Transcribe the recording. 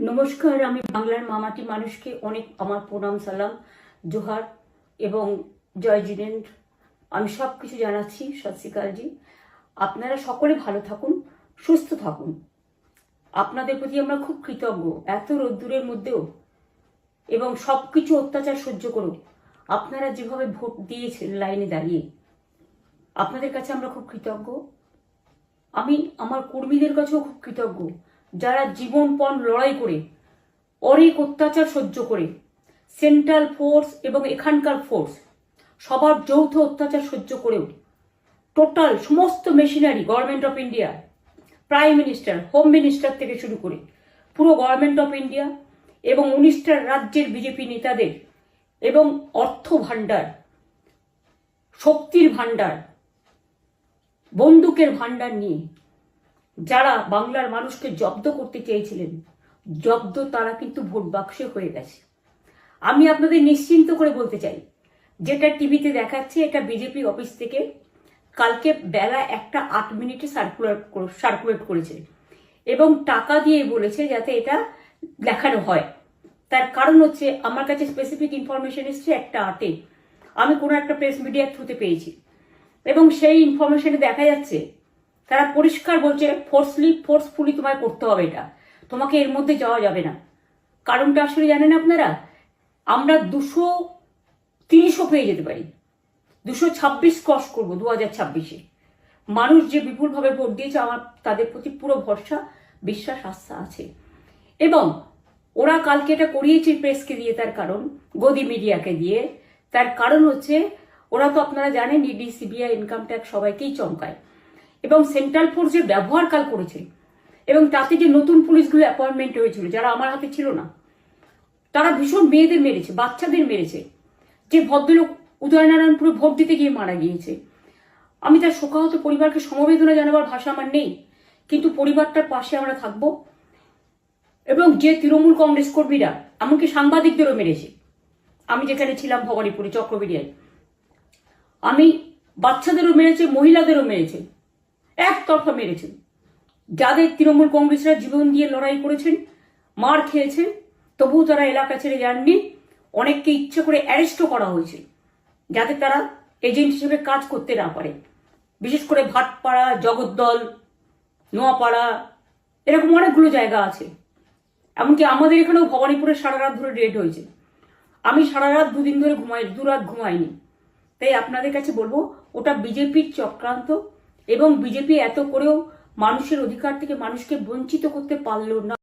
নমস্কার, আমি বাংলার মামাটি মানুষকে অনেক আমার প্রণাম, সালাম, জোহার এবং জয় জিনেন্দ্র। আমি সব কিছু জানাচ্ছি। সত শ্রী আকাল জি। আপনারা সকলে ভালো থাকুন, সুস্থ থাকুন। আপনাদের প্রতি আমরা খুব কৃতজ্ঞ। এত রোদ্দুরের মধ্যেও এবং সব কিছু অত্যাচার সহ্য করুন আপনারা যেভাবে ভোট দিয়েছেন লাইনে দাঁড়িয়ে, আপনাদের কাছে আমরা খুব কৃতজ্ঞ। আমি আমার কর্মীদের কাছেও খুব কৃতজ্ঞ, যারা জীবনপণ লড়াই করে অনেক অত্যাচার সহ্য করে সেন্ট্রাল ফোর্স এবং এখানকার ফোর্স সবার যৌথ অত্যাচার সহ্য করেও টোটাল সমস্ত machinery government of India, prime minister, home minister থেকে শুরু করে পুরো গভর্নমেন্ট অফ ইন্ডিয়া এবং 19টা রাজ্যের বিজেপি নেতাদের এবং অর্থ ভাণ্ডার, শক্তির ভাণ্ডার, বন্দুকের ভাণ্ডার নিয়ে যারা বাংলার মানুষকে জব্দ করতে চেয়েছিলেন, জব্দ তারা কিন্তু ভোট বাক্সে হয়ে গেছে। আমি আপনাদের নিশ্চিন্ত করে বলতে চাই, যেটা টিভিতে দেখাচ্ছে এটা বিজেপি অফিস থেকে কালকে বেলা 1:08 সার্কুলেট করেছে এবং টাকা দিয়ে বলেছে যাতে এটা দেখানো হয়। তার কারণ হচ্ছে, আমার কাছে স্পেসিফিক ইনফরমেশন এসছে 1:08 আমি কোনো একটা প্রেস মিডিয়ার থ্রুতে পেয়েছি এবং সেই ইনফরমেশনে দেখা যাচ্ছে তারা পরিষ্কার বলছে ফোর্সফুলি তোমায় করতে হবে, এটা তোমাকে এর মধ্যে যাওয়া যাবে না। কারণটা আসলে জানেন আপনারা, আমরা 230ও পেয়ে যেতে পারি, 226 ক্রস করবো 2026-এ। মানুষ যে বিপুলভাবে ভোট দিয়েছে, আমার তাদের প্রতি পুরো ভরসা, বিশ্বাস, আস্থা আছে। এবং ওরা কালকে এটা করিয়েছে প্রেসকে দিয়ে, তার কারণ গদি মিডিয়াকে দিয়ে। তার কারণ হচ্ছে, ওরা তো আপনারা জানেন ইডি, সিবিআই, ইনকাম ট্যাক্স সবাইকেই চমকায় এবং সেন্ট্রাল ফোর্সের ব্যবহার কাল করেছে এবং তাতে যে নতুন পুলিশগুলো অ্যাপয়েন্টমেন্ট হয়েছিল, যারা আমার হাতে ছিল না, তারা ভীষণ মেয়েদের মেরেছে, বাচ্চাদের মেরেছে। যে ভদ্রলোক উদয়নারায়ণপুরে ভোট দিতে গিয়ে মারা গিয়েছে, আমি তার শোকাহত পরিবারকে সমবেদনা জানাবার ভাষা আমার নেই, কিন্তু পরিবারটার পাশে আমরা থাকবো। এবং যে তৃণমূল কংগ্রেস কর্মীরা এমনকি সাংবাদিকদেরও মেরেছে, আমি যেখানে ছিলাম ভবানীপুরে চক্রবেড়িয়ায়, আমি বাচ্চাদেরও মেরেছে, মহিলাদেরও মেরেছে, একতরফা মেরেছে। যাদের তৃণমূল কংগ্রেসরা জীবন দিয়ে লড়াই করেছেন, মার খেয়েছেন, তবুও তারা এলাকা ছেড়ে যাননি। অনেককে ইচ্ছে করে অ্যারেস্টও করা হয়েছে যাতে তারা এজেন্ট হিসেবে কাজ করতে না পারে। বিশেষ করে ভাটপাড়া, জগদ্দল, নোয়াপাড়া, এরকম অনেকগুলো জায়গা আছে। এমনকি আমাদের এখানেও ভবানীপুরে সারা রাত ধরে রেড হয়েছে। আমি সারা রাত 2 দিন ধরে দুরাত ঘুমাইনি। তাই আপনাদের কাছে বলবো, ওটা বিজেপির চক্রান্ত এবং বিজেপি এত করেও মানুষের অধিকার থেকে মানুষকে বঞ্চিত করতে পারল না।